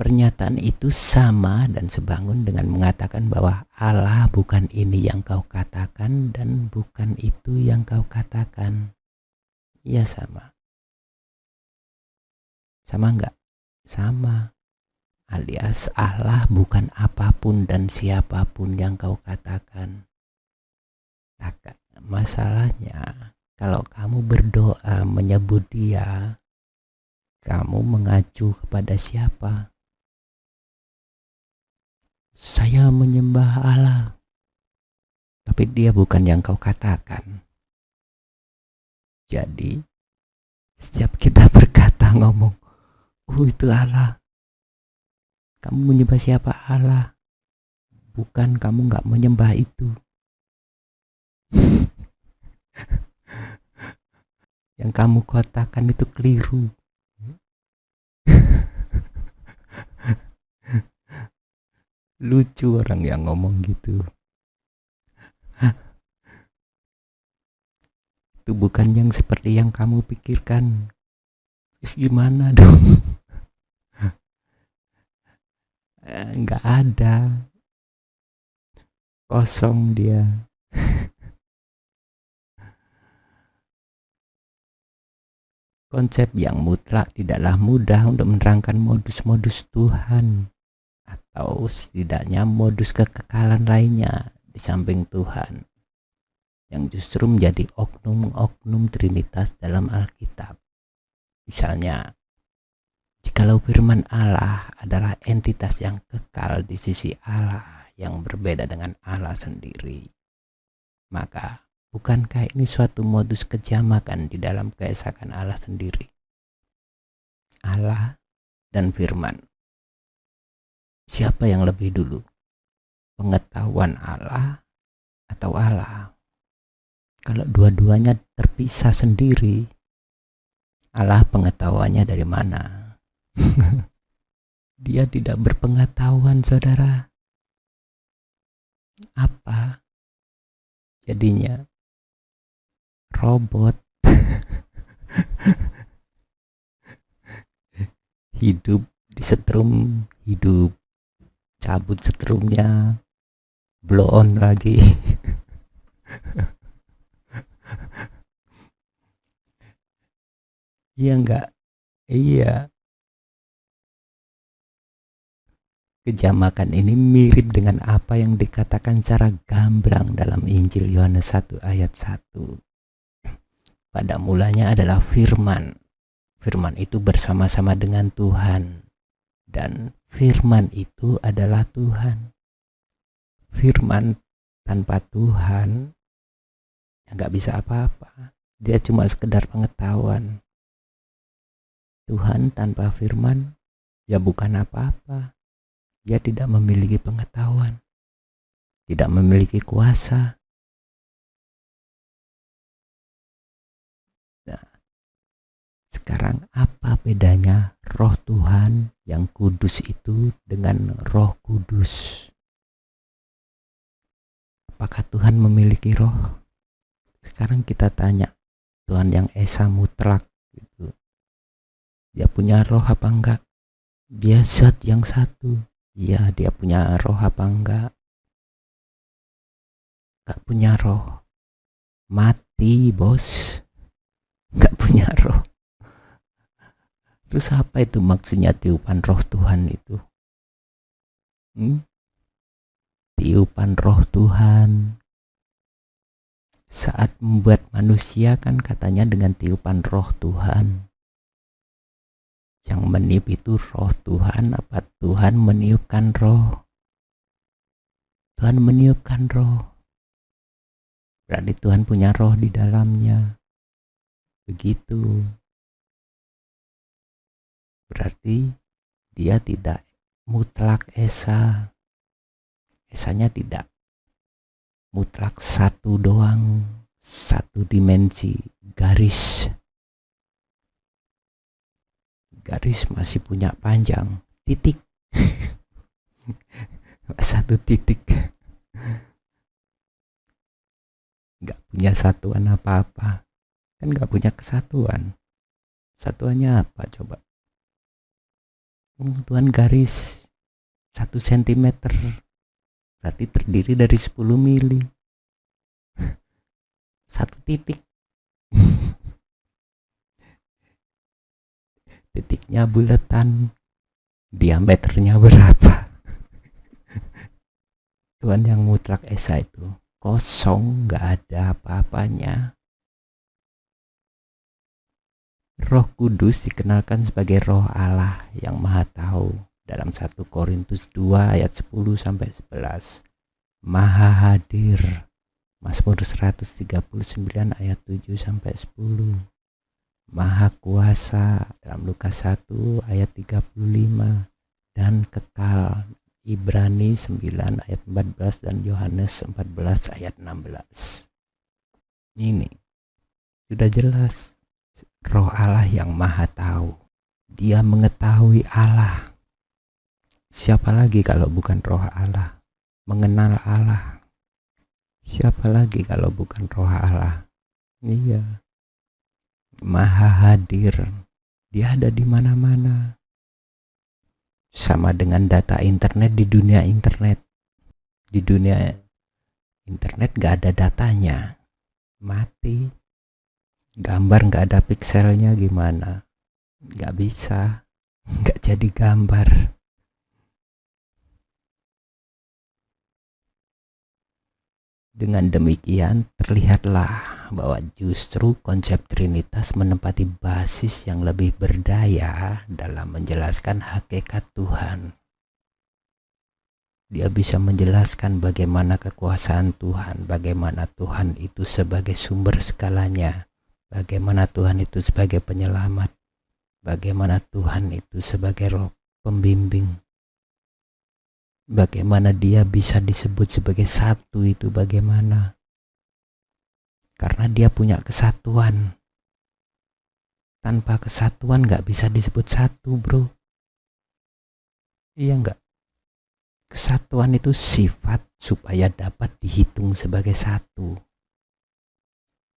pernyataan itu sama dan sebangun dengan mengatakan bahwa Allah bukan ini yang kau katakan dan bukan itu yang kau katakan. Iya sama. Sama enggak? Sama. Alias Allah bukan apapun dan siapapun yang kau katakan. Masalahnya kalau kamu berdoa menyebut dia, kamu mengacu kepada siapa? Saya menyembah Allah, tapi dia bukan yang kau katakan. Jadi setiap kita berkata ngomong, itu Allah, kamu menyembah siapa? Allah. Bukan, kamu nggak menyembah itu. Yang kamu katakan itu keliru. Lucu orang yang ngomong gitu. Itu bukan yang seperti yang kamu pikirkan. Gimana dong? Nggak ada. Kosong dia. Konsep yang mutlak tidaklah mudah untuk menerangkan modus-modus Tuhan, atau setidaknya modus kekekalan lainnya di samping Tuhan, yang justru menjadi oknum-oknum Trinitas dalam Alkitab. Misalnya, jikalau firman Allah adalah entitas yang kekal di sisi Allah yang berbeda dengan Allah sendiri, maka bukankah ini suatu modus kejamakan di dalam keesakan Allah sendiri? Allah dan firman. Siapa yang lebih dulu? Pengetahuan Allah atau Allah? Kalau dua-duanya terpisah sendiri, Allah pengetahuannya dari mana? Dia tidak berpengetahuan, saudara. Apa jadinya? Robot. Hidup disetrum, hidup, cabut setrumnya, blow on lagi. Iya enggak? Iya. Kejamakan ini mirip dengan apa yang dikatakan secara gamblang dalam Injil Yohanes 1 ayat 1. Pada mulanya adalah firman. Firman itu bersama-sama dengan Tuhan. Dan firman itu adalah Tuhan. Firman tanpa Tuhan nggak bisa apa-apa. Dia cuma sekedar pengetahuan. Tuhan tanpa firman ya bukan apa-apa. Dia tidak memiliki pengetahuan, tidak memiliki kuasa. Nah, sekarang apa bedanya Roh Tuhan yang kudus itu dengan Roh Kudus? Apakah Tuhan memiliki roh? Sekarang kita tanya, Tuhan yang Esa mutlak gitu, dia punya roh apa enggak? Dia zat yang satu. Ya, dia punya roh apa enggak? Enggak punya roh. Mati, bos. Enggak punya roh. Terus apa itu maksudnya tiupan roh Tuhan itu? Tiupan roh Tuhan saat membuat manusia kan katanya dengan tiupan roh Tuhan. Yang meniup itu roh Tuhan apa Tuhan meniupkan roh? Tuhan meniupkan roh. Berarti Tuhan punya roh di dalamnya. Begitu. Berarti dia tidak mutlak Esa. Esanya tidak mutlak satu doang, satu dimensi, garis. Garis masih punya panjang, titik. Satu titik. Gak punya satuan apa-apa. Kan gak punya kesatuan. Satuannya apa coba? Tuhan garis 1 cm. Berarti terdiri dari 10 mili. Satu titik. Titiknya bulatan, diameternya berapa? Tuhan yang mutlak Esa itu kosong, gak ada apa-apanya. Roh Kudus dikenalkan sebagai roh Allah yang maha tahu dalam 1 Korintus 2 ayat 10 sampai 11. Maha hadir, Mazmur 139 ayat 7 sampai 10. Maha kuasa dalam Lukas 1 ayat 35 dan kekal Ibrani 9 ayat 14 dan Yohanes 14 ayat 16. Ini sudah jelas roh Allah yang maha tahu. Dia mengetahui Allah. Siapa lagi kalau bukan roh Allah? Mengenal Allah. Siapa lagi kalau bukan roh Allah? Iya. Maha hadir. Dia ada di mana-mana. Sama dengan data internet di dunia internet. Di dunia internet gak ada datanya. Mati. Gambar gak ada pikselnya gimana? Gak bisa. Gak jadi gambar. Dengan demikian terlihatlah bahwa justru konsep Trinitas menempati basis yang lebih berdaya dalam menjelaskan hakikat Tuhan. Dia bisa menjelaskan bagaimana kekuasaan Tuhan, bagaimana Tuhan itu sebagai sumber segalanya, bagaimana Tuhan itu sebagai penyelamat, bagaimana Tuhan itu sebagai roh pembimbing, bagaimana dia bisa disebut sebagai satu itu bagaimana. Karena dia punya kesatuan. Tanpa kesatuan gak bisa disebut satu, bro. Iya gak? Kesatuan itu sifat supaya dapat dihitung sebagai satu.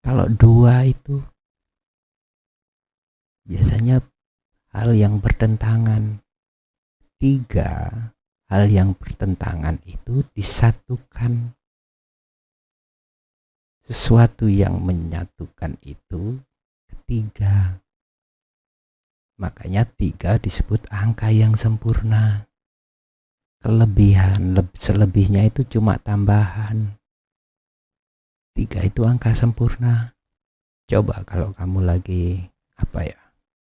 Kalau dua itu biasanya hal yang bertentangan. Tiga hal yang bertentangan itu disatukan. Sesuatu yang menyatukan itu ketiga. Makanya tiga disebut angka yang sempurna. Kelebihan, selebihnya itu cuma tambahan. Tiga itu angka sempurna. Coba kalau kamu lagi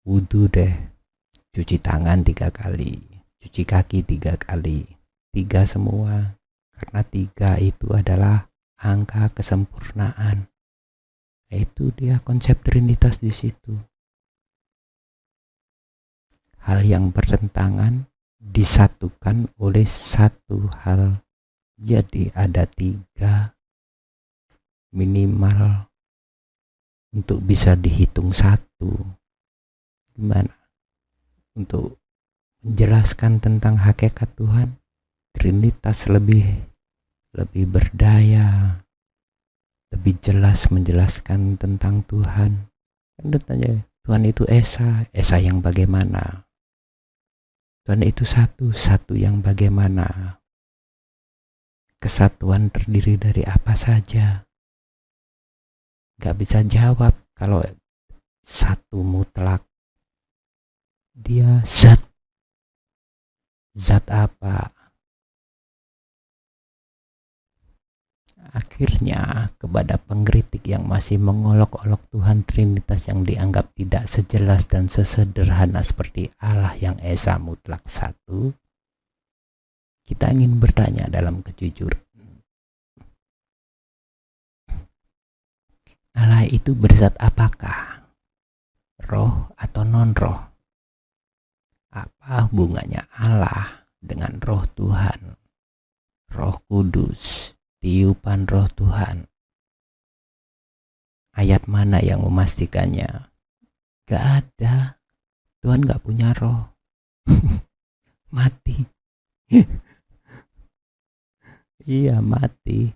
wudhu deh, cuci tangan 3 kali, cuci kaki 3 kali, 3 semua. Karena 3 itu adalah angka kesempurnaan. Itu dia konsep Trinitas di situ. Hal yang bertentangan disatukan oleh satu hal. Jadi ada 3 minimal untuk bisa dihitung satu. Gimana? Untuk menjelaskan tentang hakikat Tuhan, Trinitas lebih berdaya, lebih jelas menjelaskan tentang Tuhan. Anda tanya, Tuhan itu Esa yang bagaimana? Tuhan itu satu yang bagaimana? Kesatuan terdiri dari apa saja? Gak bisa jawab kalau satu mutlak. Dia zat apa? Akhirnya kepada pengkritik yang masih mengolok-olok Tuhan Trinitas yang dianggap tidak sejelas dan sesederhana seperti Allah yang Esa mutlak satu, kita ingin bertanya dalam kejujuran. Allah itu berzat apakah? Roh atau non-roh? Apa hubungannya Allah dengan roh Tuhan? Roh Kudus, tiupan roh Tuhan. Ayat mana yang memastikannya? Gak ada. Tuhan gak punya roh. Mati. Iya, mati.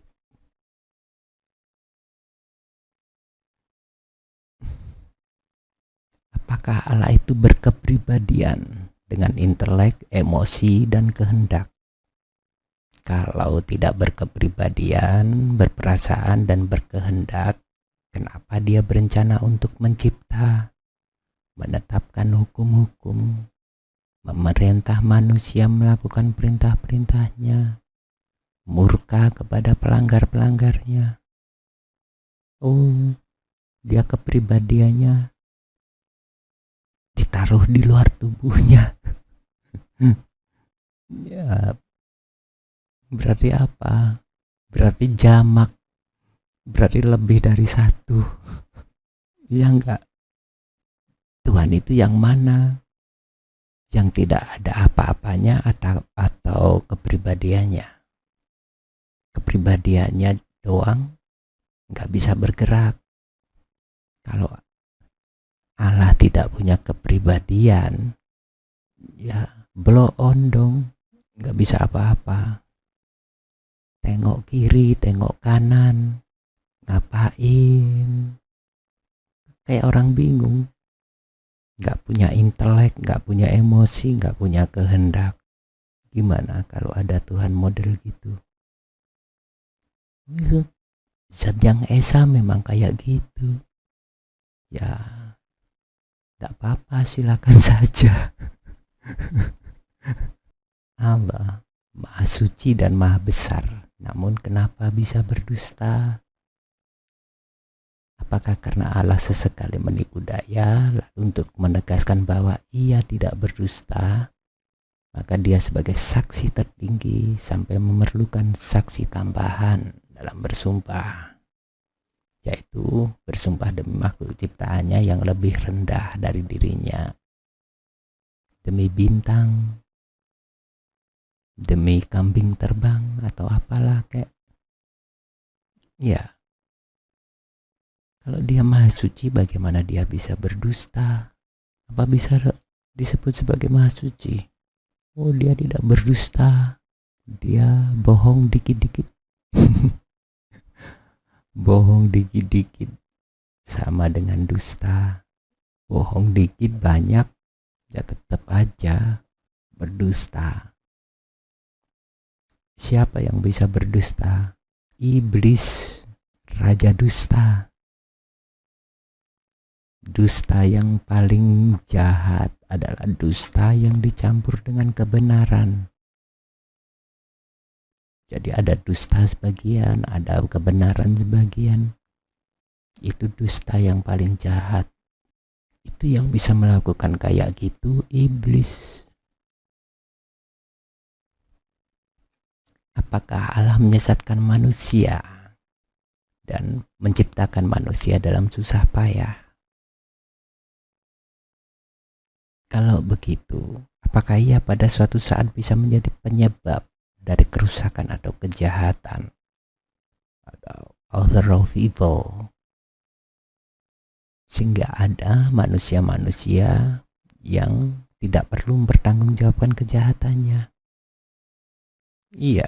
Apakah Allah itu berkepribadian dengan intelek, emosi, dan kehendak? Kalau tidak berkepribadian, berperasaan, dan berkehendak, kenapa dia berencana untuk mencipta, menetapkan hukum-hukum, memerintah manusia melakukan perintah-perintahnya, murka kepada pelanggar-pelanggarnya? Oh, dia kepribadiannya ditaruh di luar tubuhnya. Ya, berarti apa? Berarti jamak, berarti lebih dari satu. Ya enggak? Tuhan itu yang mana? Yang tidak ada apa-apanya atau kepribadiannya? Kepribadiannya doang enggak bisa bergerak. Kalau Allah tidak punya kepribadian, ya blow on dong, nggak bisa apa-apa. Tengok kiri, tengok kanan, ngapain? Kayak orang bingung, nggak punya intelek, nggak punya emosi, nggak punya kehendak. Gimana kalau ada Tuhan model gitu? Zat yang Esa memang kayak gitu. Ya, tak apa-apa, silakan saja. Allah Maha Suci dan Maha Besar, namun kenapa bisa berdusta? Apa Apakah karena Allah sesekali menipu daya, lalu untuk menegaskan bahwa ia tidak berdusta, maka dia sebagai saksi tertinggi sampai memerlukan saksi tambahan dalam bersumpah, yaitu bersumpah demi makhluk ciptaannya yang lebih rendah dari dirinya, demi bintang, demi kambing terbang atau apalah kayak. Ya, kalau dia maha suci, bagaimana dia bisa berdusta? Apa bisa disebut sebagai maha suci? Oh, dia tidak berdusta, dia bohong dikit-dikit. Bohong dikit-dikit sama dengan dusta. Bohong dikit banyak, ya tetap aja berdusta. Siapa yang bisa berdusta? Iblis, raja dusta. Dusta yang paling jahat adalah dusta yang dicampur dengan kebenaran. Jadi ada dusta sebagian, ada kebenaran sebagian. Itu dusta yang paling jahat. Itu yang bisa melakukan kayak gitu iblis. Apakah Allah menyesatkan manusia dan menciptakan manusia dalam susah payah? Kalau begitu, apakah ia pada suatu saat bisa menjadi penyebab dari kerusakan atau kejahatan atau author of evil, sehingga ada manusia-manusia yang tidak perlu mempertanggungjawabkan kejahatannya? Iya,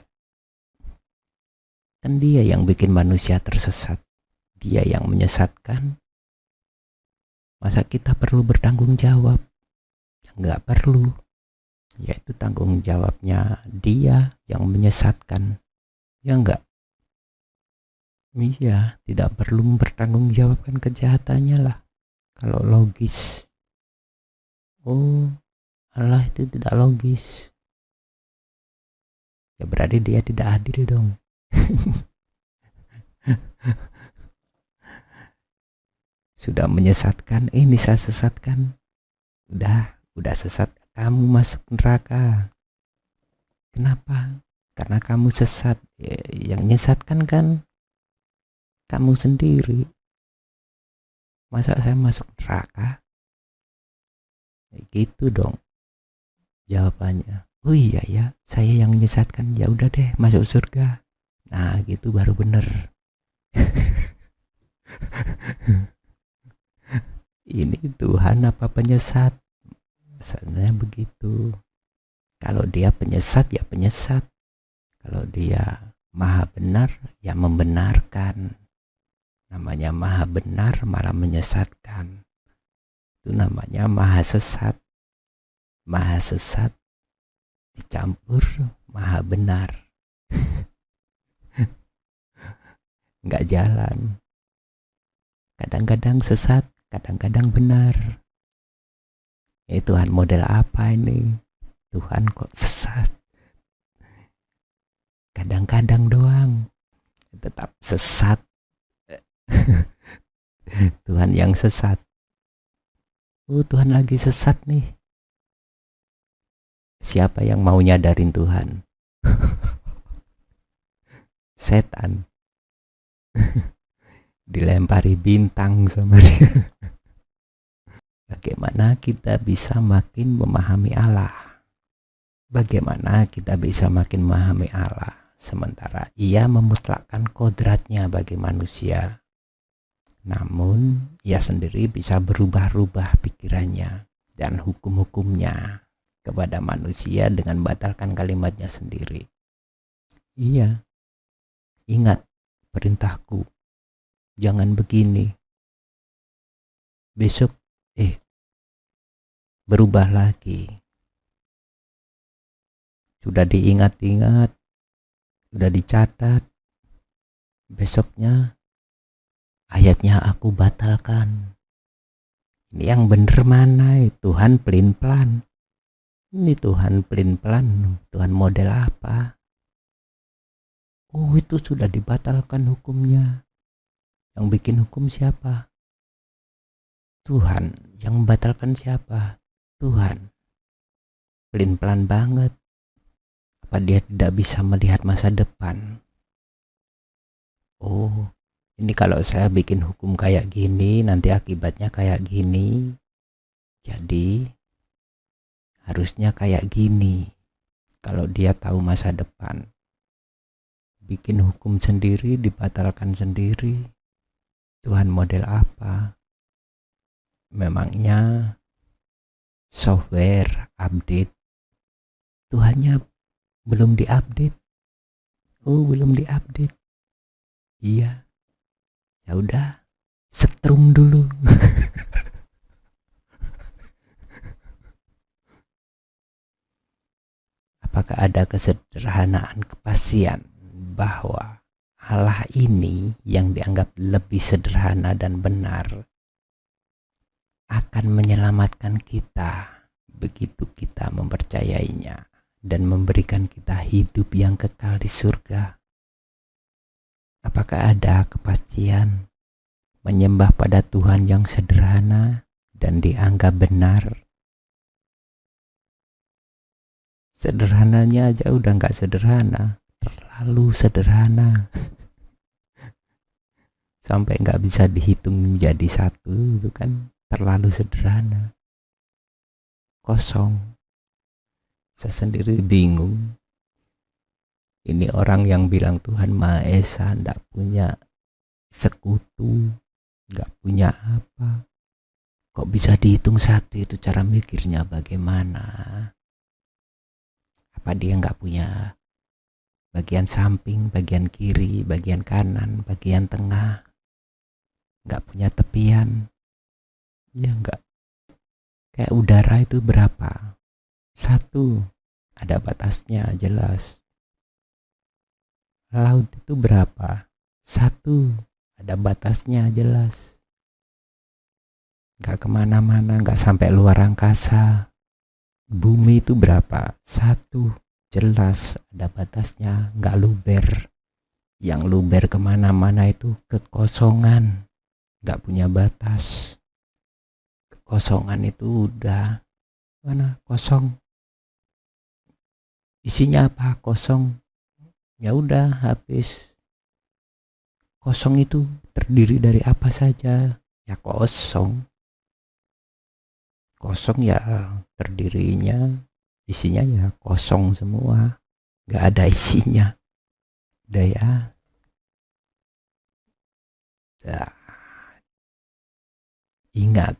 kan dia yang bikin manusia tersesat, dia yang menyesatkan. Masa kita perlu bertanggung jawab? Nggak perlu, yaitu tanggung jawabnya dia yang menyesatkan, ya enggak? Iya, tidak perlu mempertanggungjawabkan kejahatannya lah, kalau logis. Oh, Allah itu tidak logis, ya berarti dia tidak adil dong. Sudah menyesatkan, ini saya sesatkan, udah sesat, kamu masuk neraka. Kenapa? Karena kamu sesat. Yang nyesatkan kan kamu sendiri. Masa saya masuk neraka? Gitu dong jawabannya. Oh iya ya, saya yang menyesatkan, ya udah deh masuk surga. Nah gitu baru bener. Ini Tuhan apa penyesat? Sebenarnya begitu. Kalau dia penyesat ya penyesat, kalau dia maha benar ya membenarkan. Namanya maha benar malah menyesatkan, itu namanya maha sesat. Maha sesat dicampur maha benar. Nggak jalan, kadang-kadang sesat, kadang-kadang benar. Tuhan model apa ini? Tuhan kok sesat? Kadang-kadang doang, tetap sesat. Tuhan yang sesat. Tuhan lagi sesat nih. Siapa yang mau nyadarin Tuhan? Setan. Dilempari bintang sama dia. Bagaimana kita bisa makin memahami Allah? Bagaimana kita bisa makin memahami Allah sementara ia memutlakkan kodratnya bagi manusia, namun ia sendiri bisa berubah-ubah pikirannya dan hukum-hukumnya kepada manusia dengan batalkan kalimatnya sendiri. Iya, ingat perintahku, jangan begini. Besok berubah lagi. Sudah diingat-ingat, sudah dicatat. Besoknya ayatnya aku batalkan. Ini yang bener mana? Tuhan pelin-pelan. Ini Tuhan pelin-pelan. Tuhan model apa? Oh, itu sudah dibatalkan hukumnya. Yang bikin hukum siapa? Tuhan. Yang membatalkan siapa? Tuhan. Pelin-pelan banget. Apa dia tidak bisa melihat masa depan? Oh, ini kalau saya bikin hukum kayak gini, nanti akibatnya kayak gini. Jadi harusnya kayak gini. Kalau dia tahu masa depan, bikin hukum sendiri, dibatalkan sendiri. Tuhan model apa? Memangnya software update, Tuhannya belum diupdate? Oh, belum diupdate. Iya. Ya udah, setrum dulu. Apakah ada kesederhanaan kepastian bahwa Allah ini yang dianggap lebih sederhana dan benar akan menyelamatkan kita begitu kita mempercayainya dan memberikan kita hidup yang kekal di surga? Apakah ada kepastian menyembah pada Tuhan yang sederhana dan dianggap benar? Sederhananya aja udah nggak sederhana, terlalu sederhana. Sampai nggak bisa dihitung menjadi satu, itu kan terlalu sederhana. Kosong. Saya sendiri bingung. Ini orang yang bilang Tuhan Maha Esa, nggak punya sekutu, nggak punya apa. Kok bisa dihitung satu? Itu cara mikirnya bagaimana? Apa dia nggak punya bagian samping, bagian kiri, bagian kanan, bagian tengah? Nggak punya tepian? Ya nggak. Kayak udara itu berapa? Satu, ada batasnya jelas. Laut itu berapa? Satu, ada batasnya jelas. Gak kemana-mana, gak sampai luar angkasa. Bumi itu berapa? Satu, jelas ada batasnya, gak luber. Yang luber kemana-mana itu kekosongan, gak punya batas. Kekosongan itu udah mana? Kosong. Isinya apa? Kosong. Ya udah habis. Kosong itu terdiri dari apa saja? Ya kosong. Kosong ya terdirinya, isinya ya kosong semua, nggak ada isinya. Udah ya. Nah, ingat,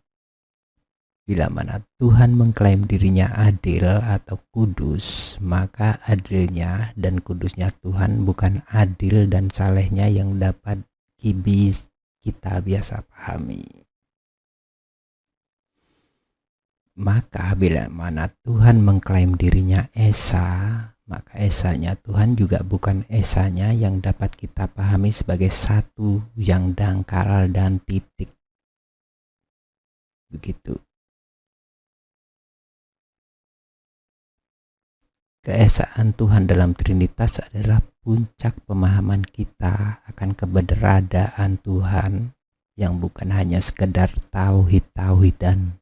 bila mana Tuhan mengklaim dirinya adil atau kudus, maka adilnya dan kudusnya Tuhan bukan adil dan salehnya yang dapat kita biasa pahami. Maka bila mana Tuhan mengklaim dirinya Esa, maka Esanya Tuhan juga bukan Esanya yang dapat kita pahami sebagai satu yang dangkal dan titik. Begitu. Keesaan Tuhan dalam Trinitas adalah puncak pemahaman kita akan keberadaan Tuhan yang bukan hanya sekedar tauhid-tauhidan,